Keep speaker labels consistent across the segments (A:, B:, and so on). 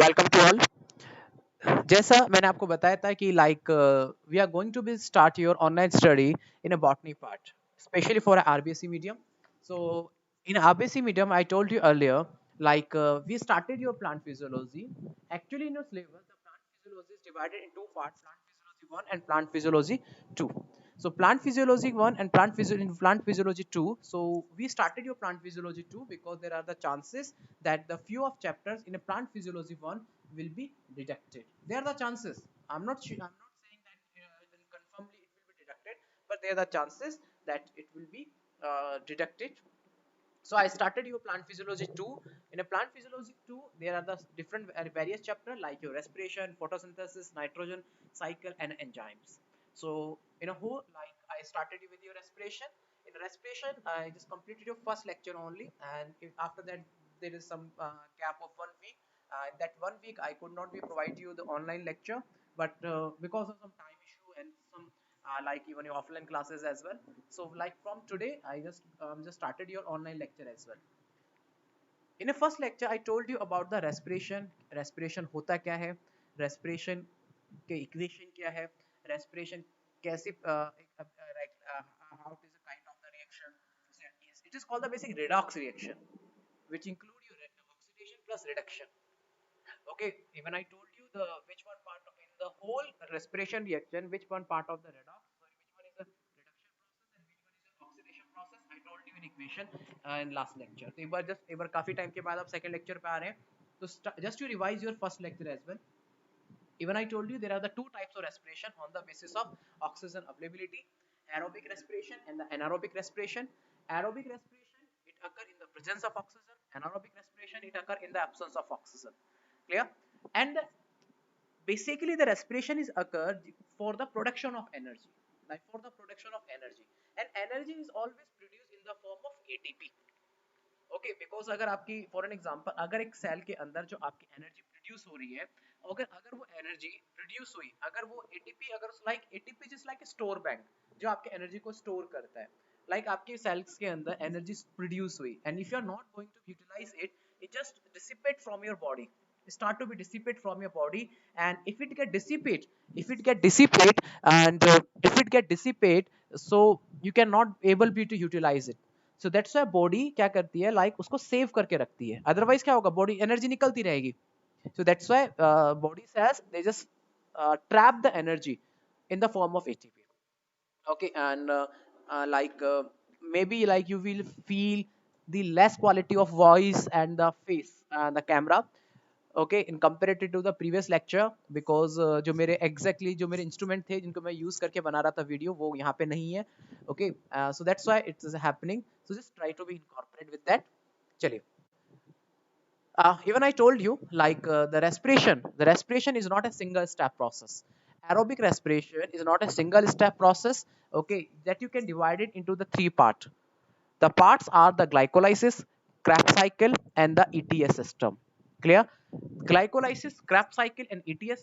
A: Welcome to all. जैसा मैंने आपको बताया था कि we are going to be start your online study in a botany part specially for RBSC medium. So in RBC medium, I told you earlier, we started your plant physiology. Actually, in your syllabus, the plant physiology is divided in two parts: plant physiology 1 and plant physiology 2. So plant physiology 1 and plant physiology 2. So we started your plant physiology 2 because there are the chances that the few of chapters in a plant physiology 1 will be deducted. There are the chances. I'm not sure. I'm not saying that confirmly it will be deducted, but there are the chances that it will be deducted. So I started your plant physiology 2. In a plant physiology 2, there are the different various chapters like your respiration, photosynthesis, nitrogen cycle, and enzymes. So in a whole, like I started you with your respiration. In respiration, I just completed your first lecture only, and after that there is some gap of 1 week. That 1 week I could not be provide you the online lecture, but because of some time issue and some like even your offline classes as well. So like from today, I just started your online lecture as well. In the first lecture, I told you about the respiration. Respiration होता क्या है? Respiration के equation क्या है? Respiration कैसे like how it is a kind of the reaction? It is called the basic redox reaction, which include your oxidation plus reduction. Okay, even I told you the which one part of in the whole respiration reaction, which one part of the redox, sorry, which one is a reduction process and which one is an oxidation process. I told you in equation in last lecture. तो एक बार काफी time के बाद आप second lecture पे आ रहे हैं, तो just to revise your first lecture as well. Even I told you there are the two types of respiration on the basis of oxygen availability: aerobic respiration and the anaerobic respiration. Aerobic respiration, it occur in the presence of oxygen. Anaerobic respiration, it occur in the absence of oxygen. Clear? And basically the respiration is occurred for the production of energy, like for the production of energy, and energy is always produced in the form of ATP. Okay because अगर आपकी for an example अगर एक cell के अंदर जो आपकी energy produce हो रही है, अगर अगर वो एनर्जी प्रोड्यूस हुई, अगर वो एटीपी, अगर like ATP just like store bank जो आपके एनर्जी को स्टोर करता है, लाइक आपके सेल्स के अंदर एनर्जी प्रोड्यूस हुई and if you are not going to utilise it, it just dissipate from your body, start to be dissipate from your body. And if it get dissipate and if it get dissipate, so you cannot able be to utilize it. So that's why body क्या करती है, like उसको save करके रखती है, otherwise क्या होगा, body energy निकलती रहेगी. So that's why body says they just trap the energy in the form of ATP. Okay, and maybe like you will feel the less quality of voice and the face and the camera. Okay in comparative to the previous lecture, because जो मेरे exactly जो मेरे instrument थे जिनको मैं use करके बना रहा था वीडियो, वो यहाँ पे नहीं है. Okay, so that's why it is happening, so just try to be incorporate with that. चलिए, even I told you the respiration is not a single step process. Aerobic respiration is not a single step process. Okay, that you can divide it into the three parts. The parts are the glycolysis, Krebs cycle, and the ETS system. Clear? Glycolysis, Krebs cycle, and ETS.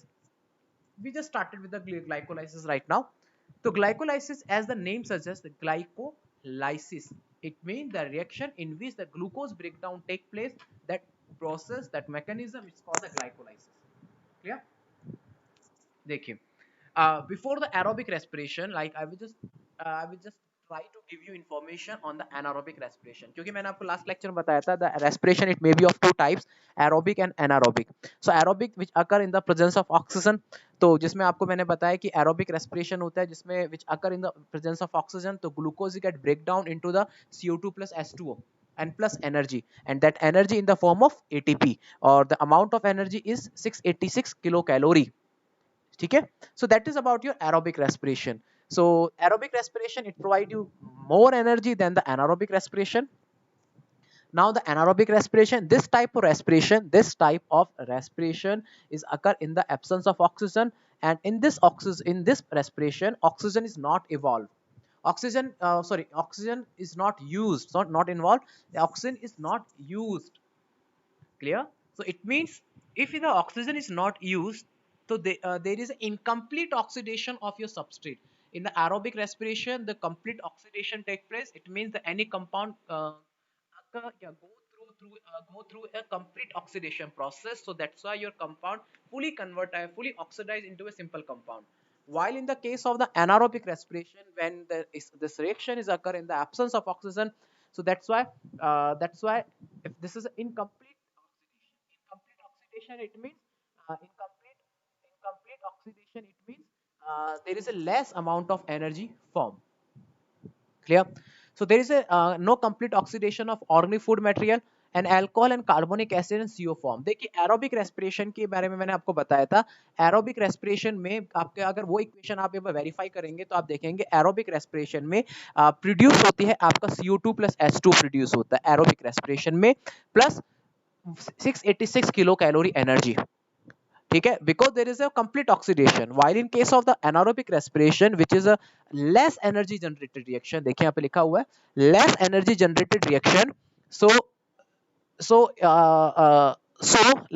A: We just started with the glycolysis right now. So glycolysis, as the name suggests, the glycolysis. It means the reaction in which the glucose breakdown take place. That process, that mechanism, is called the glycolysis. Clear? देखिए, before the aerobic respiration, like I will just try to give you information on the anaerobic respiration, क्योंकि मैंने आपको last lecture में बताया था the respiration it may be of two types, aerobic and anaerobic. So aerobic which occur in the presence of oxygen, तो जिसमें आपको मैंने बताया कि aerobic respiration होता है जिसमें which occur in the presence of oxygen, तो glucose get break down into the CO2 plus H2O and plus energy, and that energy in the form of ATP, or the amount of energy is 686 kilocalorie. ठीक है? So that is about your aerobic respiration. So aerobic respiration, it provide you more energy than the anaerobic respiration. Now the anaerobic respiration, this type of respiration is occur in the absence of oxygen, and in this respiration, oxygen is not evolved. Oxygen is not used, not involved. The oxygen is not used. Clear? So it means if the oxygen is not used, so there is an incomplete oxidation of your substrate. In the aerobic respiration, the complete oxidation take place. It means that any compound go through go through a complete oxidation process. So that's why your compound fully oxidized into a simple compound. While in the case of the anaerobic respiration, when this reaction is occur in the absence of oxygen, so that's why if this is incomplete oxidation, it means incomplete oxidation, it means there is a less amount of energy formed. Clear? So there is a no complete oxidation of organic food material and alcohol and carbonic acid and CO form. देखिए aerobic respiration के बारे में मैंने आपको बताया था. Aerobic respiration में आपके अगर वो इक्वेशन आप एक बार वेरीफाई करेंगे तो आप देखेंगे एरोबिक रेस्पिरेशन में प्रोड्यूस होती है आपका CO2 प्लस H2 प्रोड्यूस होता है एरोबिक रेस्पिरेशन में प्लस 686 किलो कैलोरी एनर्जी. ठीक है, because there is a complete oxidation, while in case of the anaerobic respiration which is a less energy generated reaction, देखिए यहाँ पे लिखा हुआ है less energy generated reaction. so so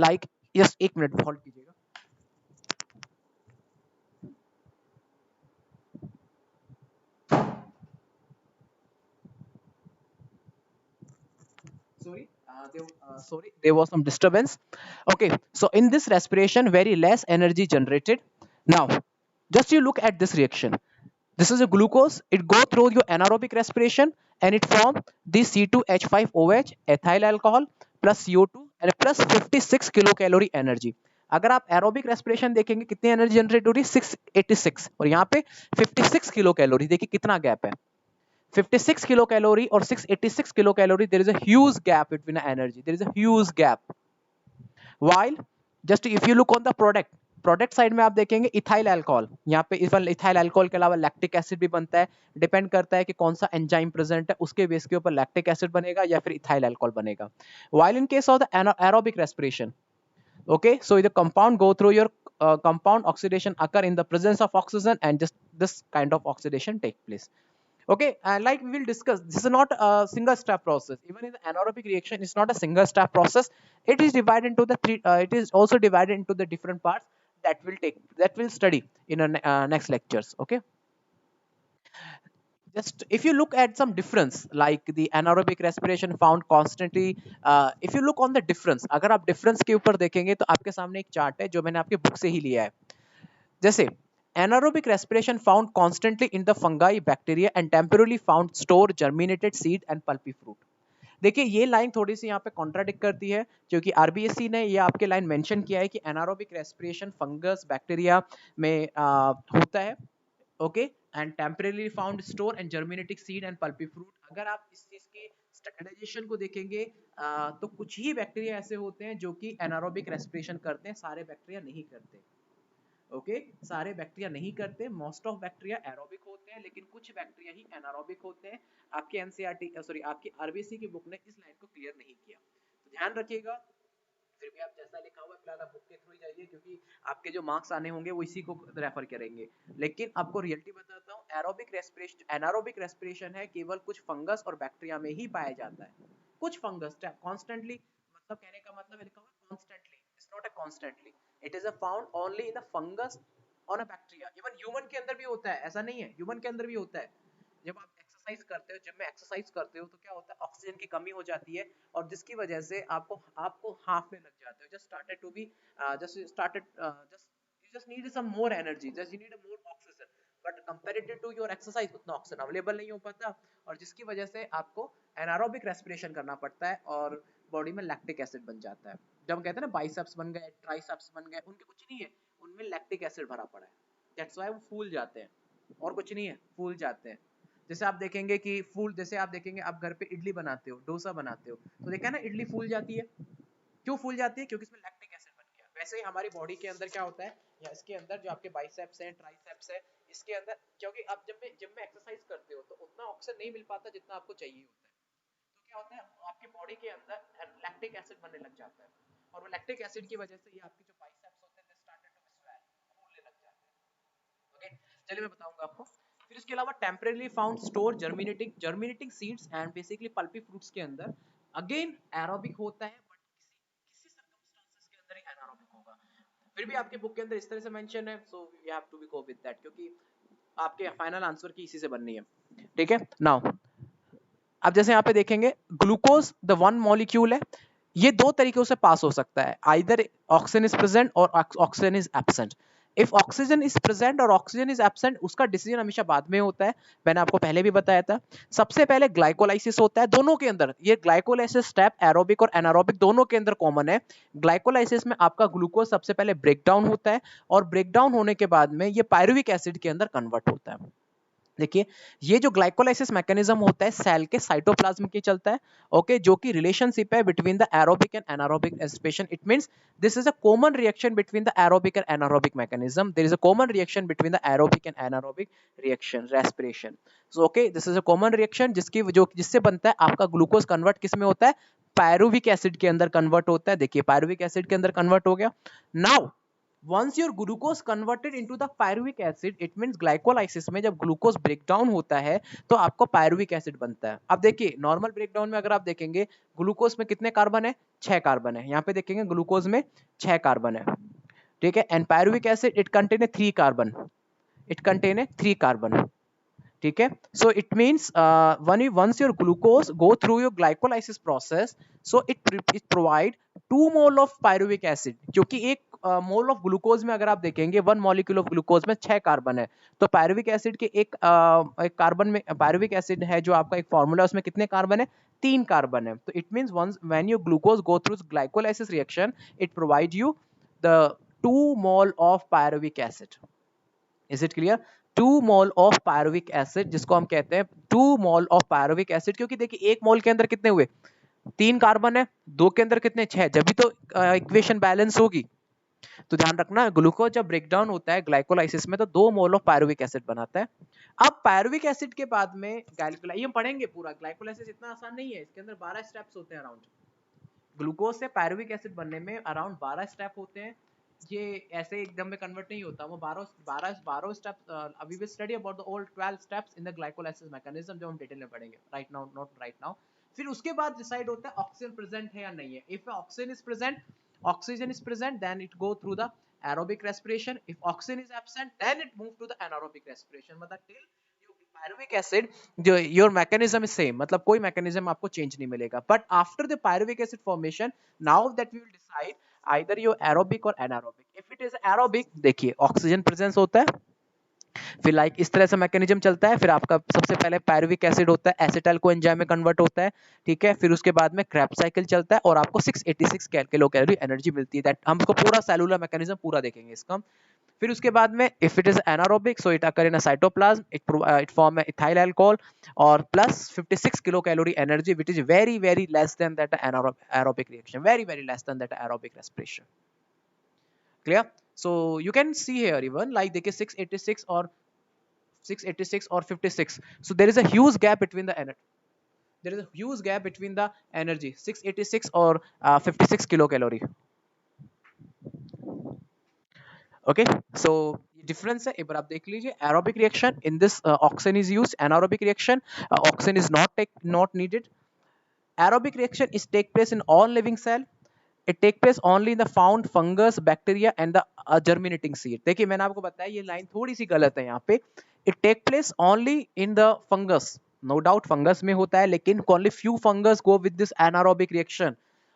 A: like just एक minute hold कीजिएगा. Sorry, there was some disturbance. Okay, so in this respiration very less energy generated. Now just you look at this reaction. This is a glucose. It go through your anaerobic respiration and it form the C2H5OH ethyl alcohol plus CO2 and plus 56 kilocalorie energy. अगर आप aerobic respiration देखेंगे कितनी energy generate हो रही है 686 और यहाँ पे 56 किलो कैलोरी. देखिए कितना गैप है 56 किलो कैलोरी और 686 kilo calorie. There is a huge gap between energy. There is a huge gap. while just if you look on the product side में आप देखेंगे इथाइल अल्कोहल. यहाँ पे इथाइल अल्कोहल के अलावा लैक्टिक एसिड भी बनता है. डिपेंड करता है कि कौन सा एंजाइम प्रेजेंट है उसके बेस के ऊपर लैक्टिक एसिड बनेगा या फिर इथाइल अल्कोहल बनेगा. while in case of the aerobic respiration, okay, so the compound go through your compound oxidation occur in the presence of oxygen and just this kind of oxidation take place. Okay, like we will discuss, this is not a single step process. Even in the anaerobic reaction it's not a single step process. It is divided into the three it is also divided into the different parts that will study in a next lectures. Okay, just if you look at some difference like the anaerobic respiration found constantly, if you look on the difference, अगर आप difference के ऊपर देखेंगे तो आपके सामने एक chart है जो मैंने आपके बुक से ही लिया है. जैसे anaerobic respiration found constantly in the fungi, bacteria and temporarily found store germinated seed and pulpy fruit. देखिए ये लाइन थोड़ी सी यहाँ पे कॉन्ट्राडिक्ट करती है क्योंकि आरबीएससी ने ये आपके लाइन मेंशन किया है कि एनारोबिक रेस्पिरेशन फंगस बैक्टीरिया में होता है. Okay, and temporarily found store and germinating seed and pulpy fruit. अगर आप इस चीज के स्टैंडर्डाइजेशन को देखेंगे तो कुछ ही बैक्टीरिया ऐसे होते हैं जो कि एनारोबिक रेस्पिरेशन करते हैं, सारे बैक्टीरिया नहीं करते. ओके, सारे बैक्टीरिया नहीं करते. मोस्ट ऑफ बैक्टीरिया एरोबिक होते हैं लेकिन कुछ बैक्टीरिया ही एनारोबिक होते हैं. आपके एनसीईआरटी सॉरी आपकी आरबीसी की बुक ने इस लाइन को क्लियर नहीं किया, तो ध्यान रखिएगा. फिर भी आप जैसा लिखा हुआ फिलहाल आप बुक के थ्रू ही जाइए क्योंकि आपके जो मार्क्स आने होंगे वो इसी को रेफर करेंगे. लेकिन आपको रियलिटी बताता हूँ, एनारोबिक रेस्पिरेशन है केवल कुछ फंगस और बैक्टीरिया में ही पाया जाता है. कुछ फंगस कॉन्स्टेंटली, मतलब कहने का मतलब है लिखा हुआ constantly, it's not a constantly, it is a found only in the fungus on a bacteria. Even human के अंदर भी होता है, ऐसा नहीं है, ह्यूमन के अंदर भी होता है. जब आप एक्सरसाइज करते हो, जब मैं एक्सरसाइज करते हो तो क्या होता है, ऑक्सीजन की कमी हो जाती है और जिसकी वजह से आपको आपको हाफने लग जाते हो. Just started to be just started just you just need some more energy, just you need more oxygen, but comparative to your exercise उतना ऑक्सीजन अवेलेबल नहीं हो पाता और जिसकी वजह से आपको एनारोबिक रेस्पिरेशन करना पड़ता है और बॉडी में लैक्टिक एसिड बन जाता है. जब हम कहते हैं ना बाइसेप्स बन गए, ट्राइसेप्स बन गए, उनके कुछ नहीं है, उनमें लैक्टिक एसिड भरा पड़ा है. दैट्स व्हाई वो फूल जाते हैं और कुछ नहीं है, फूल जाते हैं. जैसे आप देखेंगे कि फूल, जैसे आप देखेंगे आप घर पे इडली बनाते हो, डोसा बनाते हो, तो देखा ना इडली फूल जाती है. क्यों फूल जाती है? क्योंकि इसमें लैक्टिक एसिड बन गया. वैसे ही हमारी बॉडी के अंदर क्या होता है, या इसके अंदर जो आपके बाइसेप्स हैं, ट्राइसेप्स है, इसके अंदर क्योंकि आप जब में एक्सरसाइज करते हो तो उतना ऑक्सीजन नहीं मिल पाता जितना आपको चाहिए होता है. तो क्या होता है, आपकी बॉडी के अंदर लैक्टिक एसिड बनने लग जाता है और वो लैक्टिक एसिड की वजह से ये आपके जो बाइसेप्स होते हैं दे स्टार्टेड टू स्वेल, फूलने लग जाते हैं. ओके, चलिए मैं बताऊंगा आपको. फिर इसके अलावा temporarily found store germinating seeds and basically pulpy fruits के अंदर अगेन एरोबिक होता है बट किसी सर्कमस्टेंसेस के अंदर ही एनारोबिक होगा. फिर भी आपके बुक के अंदर इस तरह से मेंशन है, so you have to be go with that क्योंकि आपके फाइनल आंसर की इसी से बननी है. ठीक है, नाउ अब जैसे यहाँ पे देखेंगे ग्लूकोज द वन मॉलिक्यूल है, ये दो तरीकों से पास हो सकता है, आइदर ऑक्सीजन इज प्रेजेंट और oxygen is absent. If oxygen is present और ऑक्सीजन इज एब्सेंट, उसका डिसीजन हमेशा बाद में होता है, मैंने आपको पहले भी बताया था। सबसे पहले ग्लाइकोलाइसिस होता है दोनों के अंदर, ये ग्लाइकोलाइसिस स्टेप एरोबिक और एनारोबिक दोनों के अंदर कॉमन है। ग्लाइकोलाइसिस में आपका ग्लूकोज सबसे पहले ब्रेक डाउन होता है, और ब्रेक डाउन होने के बाद में ये पायरुविक एसिड के अंदर कन्वर्ट होता है। देखिए, ये जो ग्लाइकोलाइसिस मैकेनिज्म होता है सेल के साइटोप्लाज्म के चलता है, ओके, जो कि रिलेशनशिप है between the aerobic and anaerobic respiration. It means this is a common reaction between the aerobic and anaerobic mechanism, there is a common reaction between the aerobic and anaerobic reaction respiration. So okay, this is a common reaction जिससे बनता है आपका glucose convert किस में होता है, pyruvic acid के अंदर कन्वर्ट होता है। देखिए, पायरुविक एसिड के अंदर कन्वर्ट हो गया। Now once your glucose converted into the pyruvic acid, it means glycolysis में जब ग्लूकोज ब्रेक डाउन होता है तो आपको पायरुविक एसिड बनता है। अब देखिए, नॉर्मल ब्रेकडाउन में अगर आप देखेंगे ग्लूकोज में कितने कार्बन है, 6 कार्बन है। यहाँ पे देखेंगे ग्लूकोज में 6 कार्बन है, ठीक है। And pyruvic acid it contain 3 carbon, it contain 3 carbon, ठीक है। So it means once your glucose go through your glycolysis process, so it provide 2 mole of pyruvic acid, क्योंकि एक मोल ऑफ ग्लूकोज में अगर आप देखेंगे 1 मॉलिक्यूल ऑफ ग्लूकोज में 6 carbon है, तो पायरुविक एसिड के एक कार्बन में, पायरुविक एसिड है जो आपका एक फॉर्मूला, उसमें कितने कार्बन है, 3 कार्बन है। तो it means once when your glucose go through glycolysis reaction, it provide you the 2 mole of pyruvic acid। Is it clear? 2 mole of pyruvic acid, जिसको हम कहते हैं 2 मोल ऑफ पायरुविक एसिड, क्योंकि देखिए एक मोल के अंदर कितने हुए, 3 कार्बन है, 2 के अंदर कितने, 6, जब भी तो इक्वेशन बैलेंस होगी। तो ध्यान रखना, ग्लूकोज जब ब्रेकडाउन होता है ग्लाइकोलाइसिस में तो 2 मोल ऑफ पायरुविक एसिड बनाता है। अब पायरुविक एसिड के बाद में ग्लाइकोलाइसिस, हम पढ़ेंगे पूरा, ग्लाइकोलाइसिस इतना आसान नहीं है, इसके अंदर 12 स्टेप्स होते हैं अराउंड। ग्लूकोज से पायरुविक एसिड बनने में अराउंड 12 स्टेप होते हैं। ये ऐसे एकदम में कन्वर्ट नहीं होता, वो 12 स्टेप्स। अभी भी study about the all 12 steps in the glycolysis mechanism, जो हम डिटेल में पढ़ेंगे, right now, not right now. फिर उसके बाद डिसाइड होता है ऑक्सीजन प्रेजेंट है या नहीं है। If oxygen is present then it go through the aerobic respiration. If oxygen is absent then it move to the anaerobic respiration, मतलब till pyruvic acid, जो your mechanism is same, मतलब कोई mechanism आपको change नहीं मिलेगा। But after the pyruvic acid formation, now that we will decide either your aerobic or anaerobic. If it is aerobic, देखिए oxygen presence होता है, फिर लाइक इस तरह से मैकेनिज्म चलता है। फिर आपका सबसे पहले पायरुविक एसिड होता है, एसिटाइल को एंजाइम में कन्वर्ट होता है, ठीक है। फिर उसके बाद में क्रेब्स साइकिल चलता है और आपको 686 किलो कैलोरी एनर्जी मिलती है। दैट हम इसको पूरा सेलुलर मैकेनिज्म पूरा देखेंगे इसका। फिर उसके बाद में if it is anaerobic, so it occur in a cytoplasm, it form ethyl alcohol और plus 56 kilo calorie energy, which is very very less than that aerobic reaction, very very less than that aerobic respiration. Clear? So you can see here even like देखिए 686 or 56, so there is a huge gap between the energy, there is a huge gap between the energy 686 or 56 kilocalorie, okay। So difference है, एक बार आप देख लीजिए। aerobic reaction in this oxygen is used, anaerobic reaction oxygen is not needed। aerobic reaction is take place in all living cell, it take place only in the found fungus, bacteria and the germinating seed। देखिए मैंने आपको बताया ये line थोड़ी सी गलत है यहाँ पे, it take place only in the fungus, no doubt fungus में होता है, लेकिन only few fungus go with this anaerobic reaction,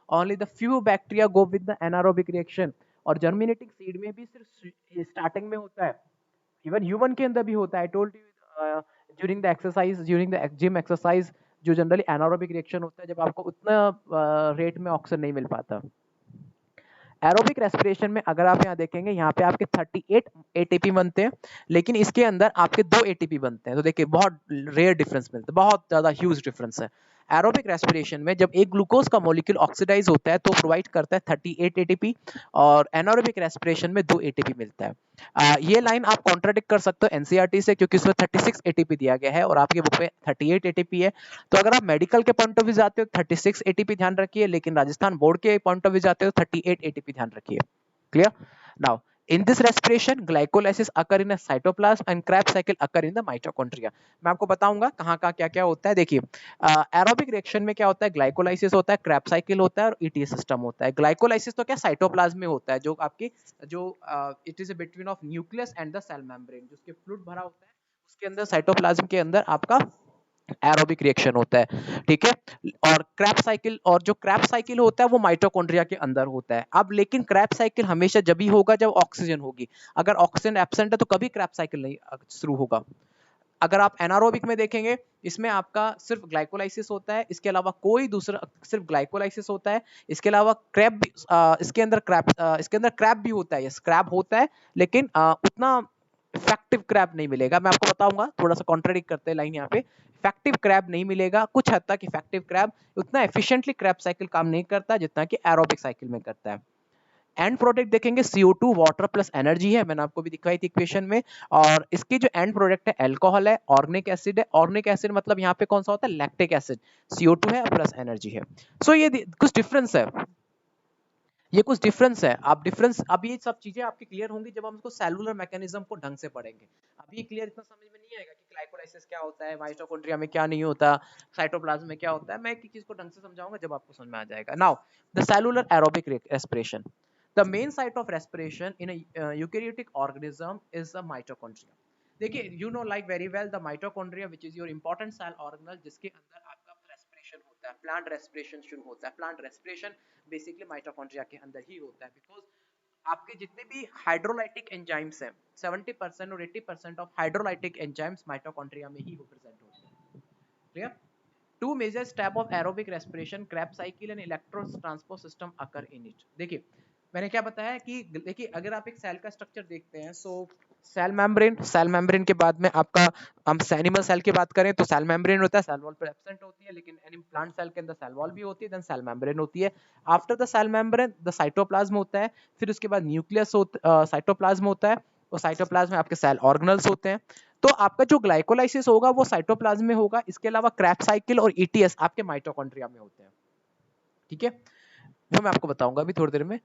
A: only the few bacteria go with the anaerobic reaction। और germinating seed में भी सिर्फ स्टार्टिंग में होता है, इवन ह्यूमन के अंदर भी होता है। Told you during the exercise, during the gym exercise, जो जनरली एनारोबिक रिएक्शन होता है जब आपको उतना रेट में ऑक्सीजन नहीं मिल पाता। एरोबिक रेस्पिरेशन में अगर आप यहाँ देखेंगे, यहाँ पे आपके 38 एटीपी बनते हैं, लेकिन इसके अंदर आपके 2 एटीपी बनते हैं। तो देखिए बहुत रेयर डिफरेंस मिलता है, बहुत ज्यादा ह्यूज डिफरेंस है। एरोबिक रेस्पिरेशन में जब एक ग्लूकोज का मॉलिक्यूल ऑक्सीडाइज होता है तो प्रोवाइड करता है 38 एटीपी, और एनारोबिक रेस्पिरेशन में 2 एटीपी मिलता है। ये लाइन आप कॉन्ट्राडिक्ट कर सकते हो एनसीईआरटी से, क्योंकि उसमें 36 एटीपी दिया गया है और आपके बुक में 38 एटीपी है। तो अगर आप मेडिकल के पॉइंट ऑफ व्यू जाते हो 36 एटीपी ध्यान रखिए, लेकिन राजस्थान बोर्ड के पॉइंट ऑफ व्यू जाते हो 38 एटीपी ध्यान रखिए। Clear? Now in this respiration glycolysis occur in a cytoplasm and Krebs cycle occur in the mitochondria। मैं आपको बताऊंगा कहाँ कहाँ क्या क्या होता है। देखिए एरोबिक रिएक्शन में क्या होता है, ग्लाइकोलाइसिस होता है, Krebs cycle होता है और ईटीएस सिस्टम होता है। ग्लाइकोलाइसिस तो क्या साइटोप्लाज्म में होता है, जो आपकी जो it is between of nucleus and the cell membrane, जिसके फ्लूइड भरा होता है उसके अंदर, साइटोप्लाज्म के अंदर आपका एरोबिक रिएक्शन होता है, ठीक है। और क्रैब साइकिल, और जो क्रैब साइकिल होता है वो माइटोकॉन्ड्रिया के अंदर होता है। अब लेकिन क्रैब साइकिल हमेशा जब ही होगा जब ऑक्सीजन होगी, अगर ऑक्सीजन एब्सेंट है तो कभी क्रैब साइकिल नहीं शुरू होगा। अगर आप एनारोबिक में देखेंगे, इसमें आपका सिर्फ ग्लाइकोलाइसिस होता है, इसके अलावा कोई दूसरा, सिर्फ ग्लाइकोलाइसिस होता है। इसके अलावा क्रैब भी, इसके अंदर क्रैब भी होता है, यस क्रैब होता है, लेकिन उतना इफेक्टिव क्रैब नहीं मिलेगा। मैं आपको बताऊंगा, थोड़ा सा कॉन्ट्राडिक्ट करते हैं लाइन यहाँ पे। इफेक्टिव क्रैब नहीं मिलेगा, कुछ हद तक इफेक्टिव क्रैब, उतना एफिशिएंटली क्रैब साइकिल काम नहीं करता जितना कि एरोबिक साइकिल में करता है। एंड प्रोडक्ट देखेंगे, CO2 वाटर प्लस एनर्जी है, मैंने आपको भी दिखाई थी इक्वेशन में। और इसकी जो एंड प्रोडक्ट है अल्कोहल है, ऑर्गेनिक एसिड है। ऑर्गेनिक एसिड मतलब यहाँ पे कौन सा होता है, लैक्टिक एसिड। CO2 है प्लस एनर्जी है। सो ये कुछ डिफरेंस है, ये कुछ डिफरेंस है। आप डिफरेंस, अब ये सब चीजें आपकी क्लियर होंगी जब हम इसको सेलुलर मैकेनिज्म को ढंग से पढ़ेंगे। अभी क्लियर इतना समझ में नहीं आएगा कि ग्लाइकोलाइसिस क्या होता है, माइटोकॉन्ड्रिया में क्या नहीं होता, साइटोप्लाज्म में क्या होता है। मैं एक चीज को ढंग से समझाऊंगा जब आपको समझ में आ जाएगा। Now the cellular aerobic respiration, the main site of respiration in a eukaryotic organism is the mitochondria. देखिए, you know like very well the mitochondria which is your important cell organelle, जिसके अंदर आपका रेस्पिरेशन होता है, plant respiration शुरू होता है। Plant respiration basically mitochondria के अंदर ही होता है, बिकॉज आपके जितने भी हाइड्रोलाइटिक एंजाइम्स हैं, 70% और 80% ऑफ हाइड्रोलाइटिक एंजाइम्स माइटोकॉन्ड्रिया में ही प्रेजेंट होते हैं। Clear? Two major step of aerobic respiration, Krebs cycle and electron transport system occur in it. देखिए, मैंने क्या बताया कि देखिए अगर आप एक सेल का स्ट्रक्चर देखते हैं, सो सेल मेम्ब्रेन के बाद में आपका, हम एनिमल सेल की बात करें तो सेल मेम्ब्रेन होता है, सेल वॉल पर एब्सेंट होती है, लेकिन प्लांट सेल के अंदर सेल वॉल भी होती है, देन सेल मेम्ब्रेन होती है। After the cell membrane the cytoplasm होता है, फिर उसके बाद न्यूक्लियस साइटोप्लाज्म होता है, और साइटोप्लाज्म में आपके सेल ऑर्गेनल्स होते हैं। तो आपका जो ग्लाइकोलाइसिस होगा वो साइटोप्लाज्म में होगा, इसके अलावा क्रैब साइकिल और ETS आपके माइटोकॉन्ड्रिया में होते हैं, ठीक है। वो मैं आपको बताऊंगा अभी थोड़ी देर में।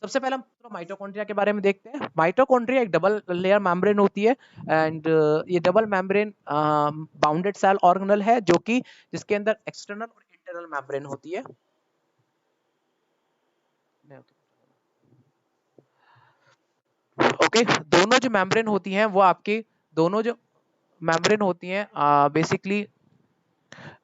A: सबसे पहले हम माइटोकॉन्ड्रिया के बारे में देखते हैं। माइटोकॉन्ड्रिया एक डबल लेयर मेम्ब्रेन होती है, एंड ये double membrane bounded cell organelle है, जो कि जिसके अंदर एक्सटर्नल और इंटरनल मेम्ब्रेन होती है। ओके, दोनों जो मेम्ब्रेन होती हैं वो आपकी, दोनों जो मेम्ब्रेन होती हैं बेसिकली,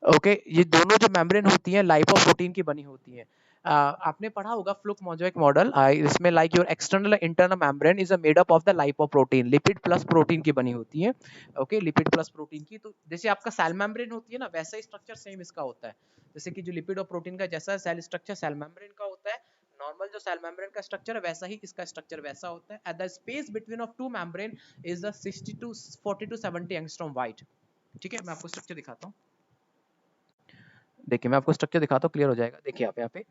A: ओके ये दोनों जो मेम्ब्रेन होती हैं लाइपोप्रोटीन की बनी होती हैं। आपने पढ़ा होगा फ्लूक मोज़ेक मॉडल, इसमें like your external internal membrane is made up of the lipoprotein, lipid plus protein की बनी होती है। ओके, लिपिड प्लस प्रोटीन की। तो जैसे आपका सेल मेम्ब्रेन होती है ना, वैसा ही स्ट्रक्चर सेम इसका होता है। जैसे कि जो लिपिड और प्रोटीन का जैसा सेल स्ट्रक्चर सेल मेम्ब्रेन का होता है, नॉर्मल जो सेल मेम्ब्रेन का स्ट्रक्चर है वैसा ही इसका स्ट्रक्चर वैसा होता है। At the space between of two membrane is the 60 to 40 to 70 angstrom wide. ठीक है, मैं आपको स्ट्रक्चर दिखाता हूँ। देखिए मैं आपको स्ट्रक्चर दिखाता हूँ, क्लियर हो जाएगा। देखिए आप यहाँ पे,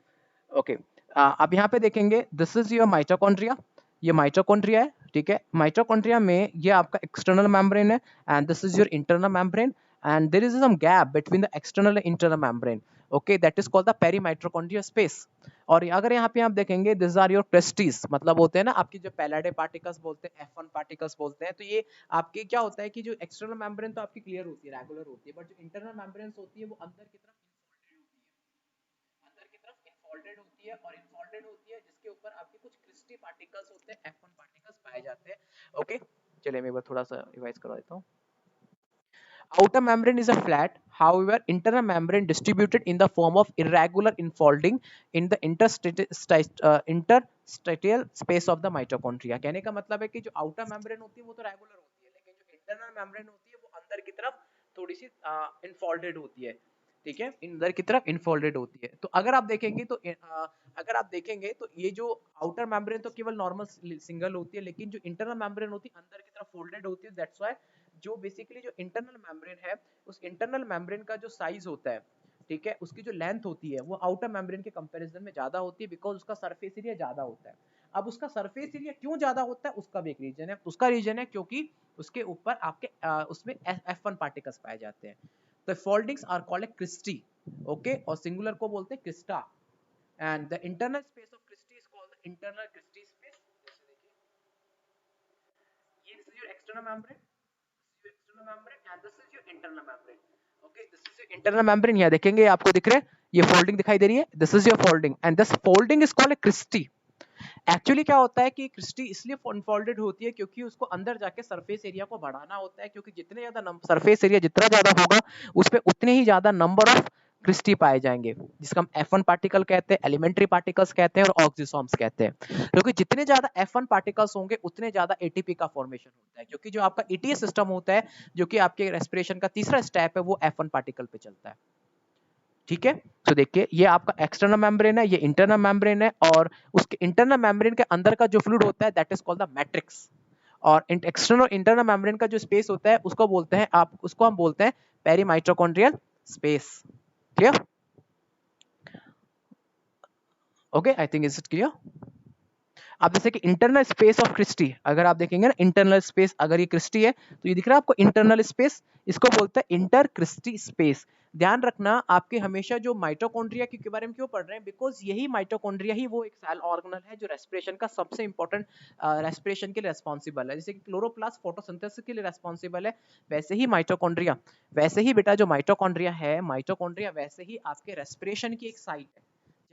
A: ओके आप यहाँ पे देखेंगे, दिस इज योर माइटोकॉन्ड्रिया, ये माइटोकॉन्ड्रिया है, ठीक है। माइटोकॉन्ड्रिया में ये आपका एक्सटर्नल मेम्ब्रेन है, and this is your internal membrane, and there is some gap between the external and internal membrane, okay, that is called the perimitochondrial space. और अगर यहाँ पे आप देखेंगे, दिस आर योर क्रिस्टीज, मतलब होते हैं ना आपकी जो पैलाडे पार्टिकल्स बोलते हैं, F1 पार्टिकल्स बोलते हैं। तो ये आपके क्या होता है कि जो एक्सटर्नल मेम्ब्रेन तो आपकी क्लियर होती है, रेगुलर होती है, बट जो इंटरनल मेम्ब्रेन होती है वो अंदर की तरफ इनफोल्डेड होती है, और इनफोल्डेड होती है जिसके ऊपर आपके कुछ क्रिस्टी पार्टिकल्स होते हैं, F1 पार्टिकल्स पाए जाते हैं। ओके, चलिए मैं एक बार थोड़ा सा रिवाइज करवा देता हूँ। Outer membrane is a flat, however, internal membrane distributed in the form of irregular infolding in the interstitial space of the mitochondria। कहने का मतलब है कि जो outer membrane होती है वो तो रेगुलर होती है, लेकिन जो internal membrane होती है वो अंदर की तरफ थोड़ी सी इनफोल्डेड होती है, ठीक है, अंदर की तरफ इनफोल्डेड होती है। तो अगर आप देखेंगे तो ये जो आउटर मेम्ब्रेन तो केवल नॉर्मल सिंगल होती है, लेकिन जो इंटरनल मेम्ब्रेन होती है अंदर की तरफ फोल्डेड होती है। दैट्स व्हाई जो बेसिकली जो इंटरनल मेम्ब्रेन है, उस इंटरनल मेम्ब्रेन का जो साइज होता है, ठीक है, उसकी जो लेंथ होती है वो आउटर मेम्ब्रेन के कंपैरिजन में ज्यादा होती है, बिकॉज उसका सरफेस एरिया ज्यादा होता है। अब उसका सरफेस एरिया क्यों ज्यादा होता है, उसका भी एक रीजन है। उसका रीजन है क्योंकि उसके ऊपर आपके उसमें F1 पार्टिकल्स पाए जाते हैं। तो foldings are called cristae, okay, और सिंगुलर को बोलते हैं crista, and the internal space of cristae is called the internal cristae space. ये this is your external membrane, external membrane and this is your internal membrane. Okay, this is your internal membrane। यहाँ देखेंगे आपको दिख रहा है ये folding दिखाई दे रही है, this is your folding and this folding is called a cristae, actually क्या होता है कि क्रिस्टी इसलिए अनफोल्डेड होती है क्योंकि उसको अंदर जाके सरफेस एरिया को बढ़ाना होता है, क्योंकि जितने ज्यादा सरफेस एरिया जितना ज्यादा होगा उस पे उतने ही ज्यादा नंबर ऑफ क्रिस्टी पाए जाएंगे, जिसका हम F1 पार्टिकल कहते हैं, एलिमेंट्री पार्टिकल्स कहते हैं और ऑक्सीसोम्स कहते हैं। क्योंकि जितने ज्यादा F1 पार्टिकल्स होंगे उतने ज्यादा एटीपी का फॉर्मेशन होता है, क्योंकि जो आपका ETS सिस्टम होता है जो कि आपके रेस्पिरेशन का तीसरा स्टेप है वो F1 पार्टिकल पे चलता है। ठीक है, तो देखिए ये आपका एक्सटर्नल मेम्ब्रेन है, ये इंटरनल मेम्ब्रेन है, और उसके इंटरनल मेम्ब्रेन के अंदर का जो फ्लूइड होता है that is called the matrix. और एक्सटर्नल इंटरनल मेम्ब्रेन का जो स्पेस होता है उसको बोलते हैं आप उसको हम बोलते हैं perimitochondrial space. Clear? Okay, I think is it clear. अब जैसे कि इंटरनल स्पेस ऑफ क्रिस्टी, अगर आप देखेंगे ना इंटरनल स्पेस, अगर ये क्रिस्टी है तो ये दिख रहा है आपको इंटरनल स्पेस, इसको बोलते हैं इंटर क्रिस्टी स्पेस। ध्यान रखना आपके हमेशा जो माइटोकॉन्ड्रिया के बारे में क्यों पढ़ रहे हैं, बिकॉज यही माइटोकॉन्ड्रिया ही वो एक सेल ऑर्गेनल है जो रेस्पिरेशन का सबसे इंपॉर्टेंट रेस्पिरेशन के लिए रेस्पॉन्सिबल है। जैसे कि क्लोरोप्लास्ट फोटोसिंथेसिस के लिए रेस्पॉन्सिबल है, वैसे ही माइटोकॉन्ड्रिया, वैसे ही बेटा जो माइटोकॉन्ड्रिया है, माइटोकॉन्ड्रिया वैसे ही आपके रेस्पिरेशन की एक साइट है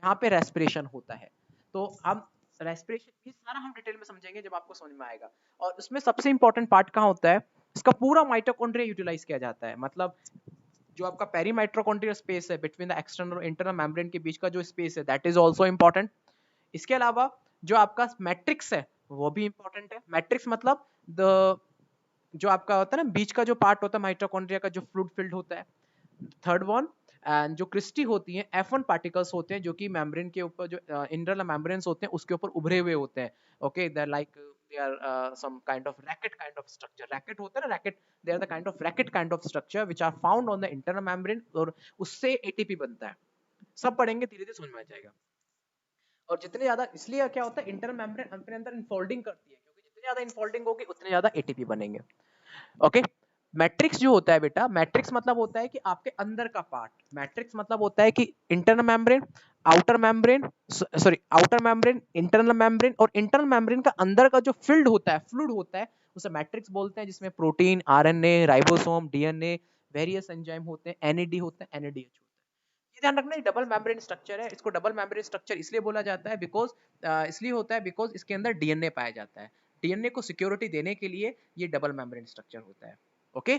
A: जहाँ पे रेस्पिरेशन होता है। तो हम रेस्पिरेशन ये सारा हम डिटेल में समझेंगे जब आपको समझ में आएगा। और उसमें सबसे इंपॉर्टेंट पार्ट कहाँ होता है, इसका पूरा माइटोकॉन्ड्रिया यूटिलाइज किया जाता है। मतलब जो आपका पेरीमाइटोकॉन्ड्रियल स्पेस है बिटवीन द एक्सटर्नल और इंटरनल मेम्ब्रेन के बीच का जो स्पेस है दैट इज आल्सो इंपॉर्टेंट। इसके अलावा जो आपका मैट्रिक्स है वो भी इंपॉर्टेंट है। मैट्रिक्स मतलब द जो आपका होता है ना बीच का जो पार्ट होता है माइटोकॉन्ड्रिया का जो फ्लूइड फिल्ड होता है। थर्ड वन, एंड जो क्रिस्टी होती हैं F1 पार्टिकल्स होते हैं जो कि मेम्ब्रेन के ऊपर जो इंटरनल मेम्ब्रेन्स होते हैं उसके ऊपर उभरे हुए होते हैं। Okay, they like they are some kind of racket kind of structure. Racket होता है ना, racket, they are the kind of racket kind of structure which are found on the internal membrane, और उससे एटीपी बनता है। सब पढ़ेंगे, धीरे धीरे समझ में आ जाएगा। और जितने ज्यादा, इसलिए क्या होता है इंटरनल मेम्ब्रेन अपने अंदर इनफोल्डिंग करती है, क्योंकि जितने ज्यादा इनफोल्डिंग होगी उतने ज्यादा एटीपी बनेंगे। ओके, मैट्रिक्स जो होता है बेटा, मैट्रिक्स मतलब होता है कि आपके अंदर का पार्ट। मैट्रिक्स मतलब होता है कि internal membrane, outer membrane, sorry outer membrane, internal membrane, और इंटरनल मेम्ब्रेन का अंदर का जो फील्ड होता है, फ्लूइड होता है, उसे मैट्रिक्स बोलते हैं, जिसमें protein, RNA, ribosome, DNA, various enzyme होते हैं, एनएडी होते हैं, एनएडीएच होता है। ये ध्यान रखना, ये डबल मेम्ब्रेन स्ट्रक्चर है। इसको डबल मेम्ब्रेन स्ट्रक्चर इसलिए बोला जाता है बिकॉज इसलिए होता है बिकॉज इसके अंदर डीएनए पाया जाता है। डीएनए को सिक्योरिटी देने के लिए ये डबल मेम्ब्रेन स्ट्रक्चर होता है। Okay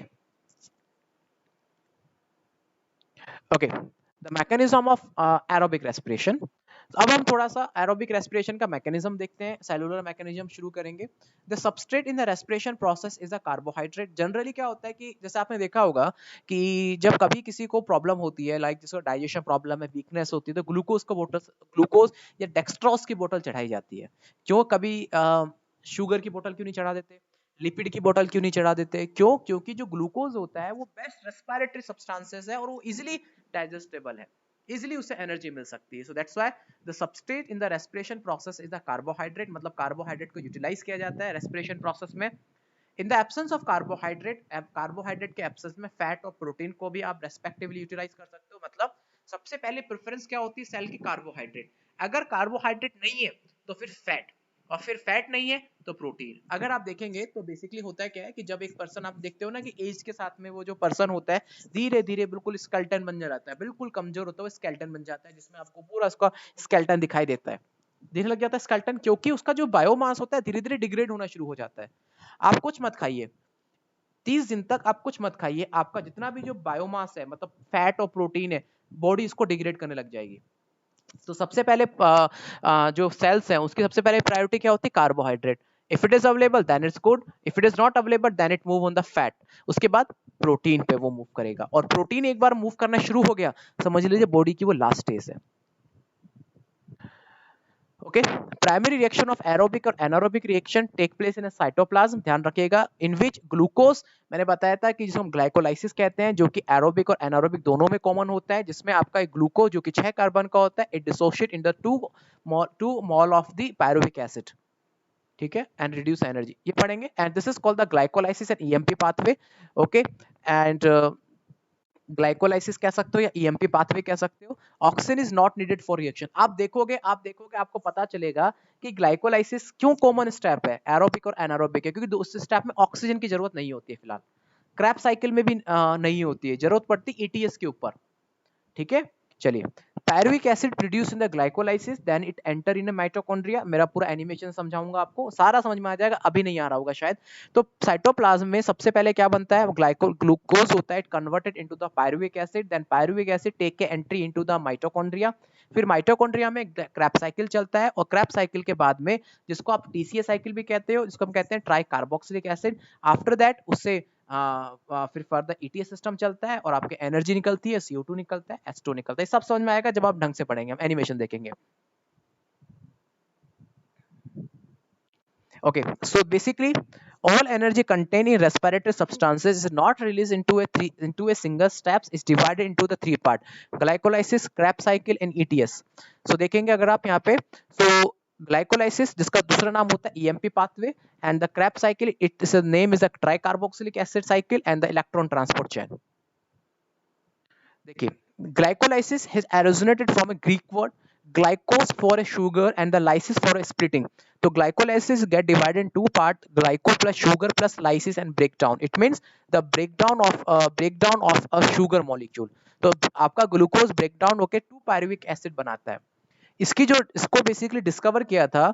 A: okay, the mechanism of aerobic respiration. अब हम थोड़ा सा एरोबिक रेस्पिरेशन का मैकेनिज्म देखते हैं, सेलुलर मैकेनिज्म शुरू करेंगे। The substrate in the respiration process is a carbohydrate. Generally क्या होता है कि जैसे आपने देखा होगा कि जब कभी किसी को प्रॉब्लम होती है, लाइक जिसको डाइजेशन प्रॉब्लम है, वीकनेस होती है, तो ग्लूकोज का बोतल, ग्लूकोज या डेक्सट्रोज की बोतल चढ़ाई जाती है। क्यों? कभी शुगर की बोतल क्यों नहीं चढ़ा देते, लिपिड की बोतल क्यों नहीं चढ़ा देते? क्यों? क्योंकि जो ग्लूकोज होता है वो बेस्ट रेस्पिरेटरी सब्सटेंसेस है और वो इजीली डाइजेस्टेबल है, इजीली उससे एनर्जी मिल सकती है। सो that's why the substrate in the respiration process is the carbohydrate. मतलब कार्बोहाइड्रेट को यूटिलाइज किया जाता है रेस्पिरेशन प्रोसेस में। In the absence of carbohydrate, carbohydrate के एब्सेंस में फैट और प्रोटीन को भी आप रेस्पेक्टिवली यूटिलाइज कर सकते हो। मतलब सबसे पहले प्रेफरेंस क्या होती है सेल की? कार्बोहाइड्रेट। अगर कार्बोहाइड्रेट नहीं है तो फिर फैट, और फिर फैट नहीं है तो प्रोटीन। अगर आप देखेंगे तो बेसिकली होता है क्या है कि जब एक पर्सन, आप देखते हो ना कि एज के साथ में वो जो पर्सन होता है धीरे धीरे बिल्कुल स्केलेटन बन जाता है, बिल्कुल कमजोर होता है वो स्केलेटन बन जाता है, जिसमें आपको पूरा उसका स्केलेटन दिखाई देता है, दिखने लग जाता है स्केलेटन, क्योंकि उसका जो बायोमास होता है धीरे धीरे डिग्रेड होना शुरू हो जाता है। आप कुछ मत खाइए, 30 दिन तक आप कुछ मत खाइए, आपका जितना भी जो बायोमास है मतलब फैट और प्रोटीन है, बॉडी इसको डिग्रेड करने लग जाएगी। तो सबसे पहले जो सेल्स हैं उसकी सबसे पहले प्रायोरिटी क्या होती है? Carbohydrate. If it is available then it's good, if it is not available then it move on the fat. उसके बाद प्रोटीन पे वो मूव करेगा, और प्रोटीन एक बार मूव करना शुरू हो गया समझ लीजिए बॉडी की वो लास्ट स्टेज है। Okay, primary reaction of aerobic और anaerobic reaction take place in cytoplasm. ध्यान रखिएगा, इन विच ग्लूकोज, मैंने बताया था कि जिसको हम ग्लाइकोलाइसिस कहते हैं, जो कि एरोबिक और एनारोबिक दोनों में कॉमन होता है, जिसमें आपका एक ग्लूकोज जो कि 6 कार्बन का होता है, it dissociate in the two mall of the pyruvic acid, ठीक है, एंड रिड्यूस एनर्जी, ये पढ़ेंगे। And this is called the glycolysis and EMP pathway. Okay, and glycolysis कह सकते हो या ईएमपी पाथवे कह सकते हो। Oxygen is not needed for reaction. आप देखोगे आपको पता चलेगा कि ग्लाइकोलाइसिस क्यों कॉमन स्टेप है एरोबिक और एनारोबिक है, क्योंकि उस स्टेप में ऑक्सीजन की जरूरत नहीं होती है फिलहाल। क्रैब साइकिल में भी नहीं होती है, जरूरत पड़ती ईटीएस के ऊपर, ठीक है। चलिए, pyruvic acid produce in the glycolysis then it enter in mitochondria. मेरा पूरा एनिमेशन समझाऊंगा आपको, सारा समझ में आ जाएगा, अभी नहीं आ रहा होगा शायद। तो साइटोप्लाज्म में सबसे पहले क्या बनता है, ग्लाइको ग्लूकोज होता है, it converted into the pyruvic acid, then pyruvic acid take के एंट्री इनटू द माइटोकॉन्ड्रिया। फिर माइटोकॉन्ड्रिया में क्रैप साइकिल चलता है, और क्रैप साइकिल के बाद में, जिसको आप टीसीए साइकिल भी कहते हो, जिसको हम कहते हैं try carboxylic acid, after that उससे फिर फर्दर ईटीएस सिस्टम चलता है, और आपके एनर्जी निकलती है, CO2 निकलता है, H2 निकलता है। सब समझ में आएगा जब आप ढंग से पढ़ेंगे, हम एनिमेशन देखेंगे। Okay, so basically all energy contained in respiratory substances is not released into a single steps, is divided into the three part: glycolysis, Krebs cycle and ETS. So देखेंगे अगर आप यहाँ पे, so glycolysis जिसका दूसरा नाम होता है EMP pathway, and the Krebs cycle, its name is a tricarboxylic acid cycle, and the electron transport chain. देखिए, glycolysis has originated from a Greek word glycos for a sugar and the lysis for a splitting. So glycolysis get divided in two parts: glyco plus sugar plus lysis and breakdown. It means the breakdown of a sugar molecule. तो आपका glucose breakdown होकर 2 pyruvic acid बनाता है। इसकी जो इसको basically discover किया था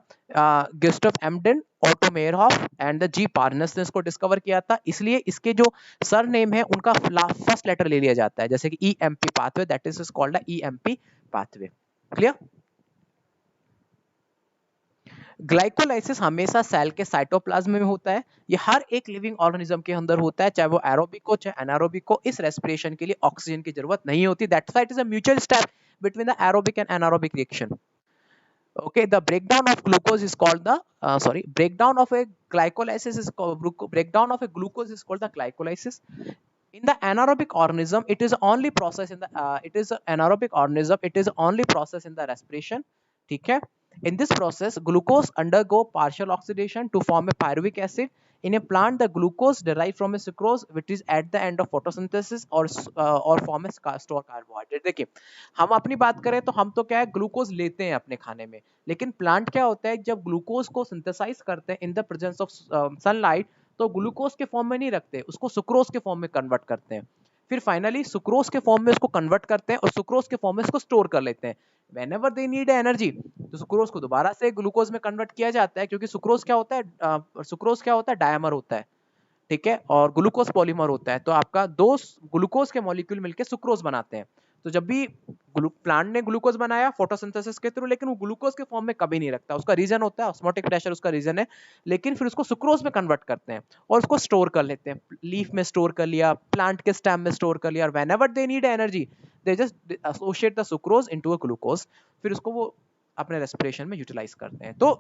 A: गुस्टाव एम्डेन, auto मेयरहॉफ and the ji Parnas ने इसको डिस्कवर किया था, इसलिए इसके जो सर नेम है उनका फर्स्ट लेटर ले लिया जाता है, जैसे कि EMP pathway, that is called the EMP pathway. Clear? Glycolysis हमेशा सेल के साइटोप्लाज्म में होता है, ये हर एक लिविंग ऑर्गेनिज्म के अंदर होता है, चाहे वो एरोबिक हो चाहे एनारोबिक हो। इस रेस्पिरेशन के लिए ऑक्सीजन की जरूरत नहीं होती, that's why it is a mutual step between the aerobic and anaerobic reaction. Okay, the breakdown of glucose is called the breakdown of a glycolysis is called breakdown of a glucose is called the glycolysis. In the anaerobic organism, it is only process in the it is a anaerobic organism, it is only process in the respiration. ठीक है? In this process, glucose undergo partial oxidation to form a pyruvic acid. In a plant, the glucose derived from a sucrose, which is at the end of photosynthesis or form a store carbohydrate. देखिए, हम अपनी बात करें तो हम तो क्या है, ग्लूकोज लेते हैं अपने खाने में, लेकिन प्लांट क्या होता है, जब ग्लूकोज को सिंथेसाइज करते हैं in the presence of sunlight, तो ग्लूकोज के फॉर्म में नहीं रखते, उसको सुक्रोज के फॉर्म में कन्वर्ट करते हैं। फिर फाइनली सुक्रोज के फॉर्म में उसको कन्वर्ट करते हैं, और सुक्रोज के फॉर्म में उसको स्टोर कर लेते हैं। whenever they need energy, तो सुक्रोज को दोबारा से ग्लूकोज में कन्वर्ट किया जाता है, क्योंकि सुक्रोज क्या होता है, डायमर होता है, ठीक है, और ग्लूकोज पॉलीमर होता है। तो आपका दो ग्लूकोज के मॉलिक्यूल मिलकर सुक्रोज बनाते हैं। तो जब भी प्लांट ने ग्लूकोज बनाया फोटोसिंथेसिस के थ्रू, लेकिन वो ग्लूकोज के फॉर्म में कभी नहीं रखता, उसका रीजन होता है ऑस्मोटिक प्रेशर, उसका रीजन है, लेकिन फिर उसको सुक्रोज में कन्वर्ट करते हैं और उसको स्टोर कर लेते हैं। लीफ में स्टोर कर लिया, प्लांट के स्टेम में स्टोर कर लिया, और whenever they need energy they just associate the sucrose into a glucose, फिर उसको वो अपने रेस्पिरेशन में यूटिलाइज करते हैं। तो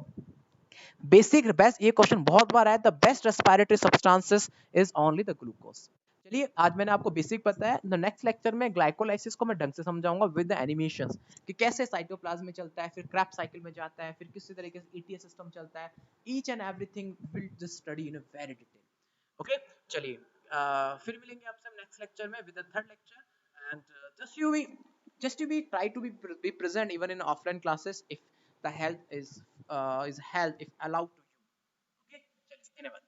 A: बेसिक बेस्ट, ये क्वेश्चन बहुत बार आया, the best respiratory substances is only the glucose. चलिए, आज मैंने आपको बेसिक बताया, द नेक्स्ट लेक्चर में ग्लाइकोलाइसिस को मैं ढंग से समझाऊंगा विद द एनिमेशंस, कि कैसे साइटोप्लाज्म में चलता है, फिर क्रैप्स साइकिल में जाता है, फिर किस तरीके से ईटीएस सिस्टम चलता है। Each and everything will just study in a very detail. Okay, चलिए, फिर मिलेंगे आपसे नेक्स्ट लेक्चर में with the third lecture, and just you be try to be present even in offline classes if the health is held, if allowed to you. Okay, चलिए, धन्यवाद।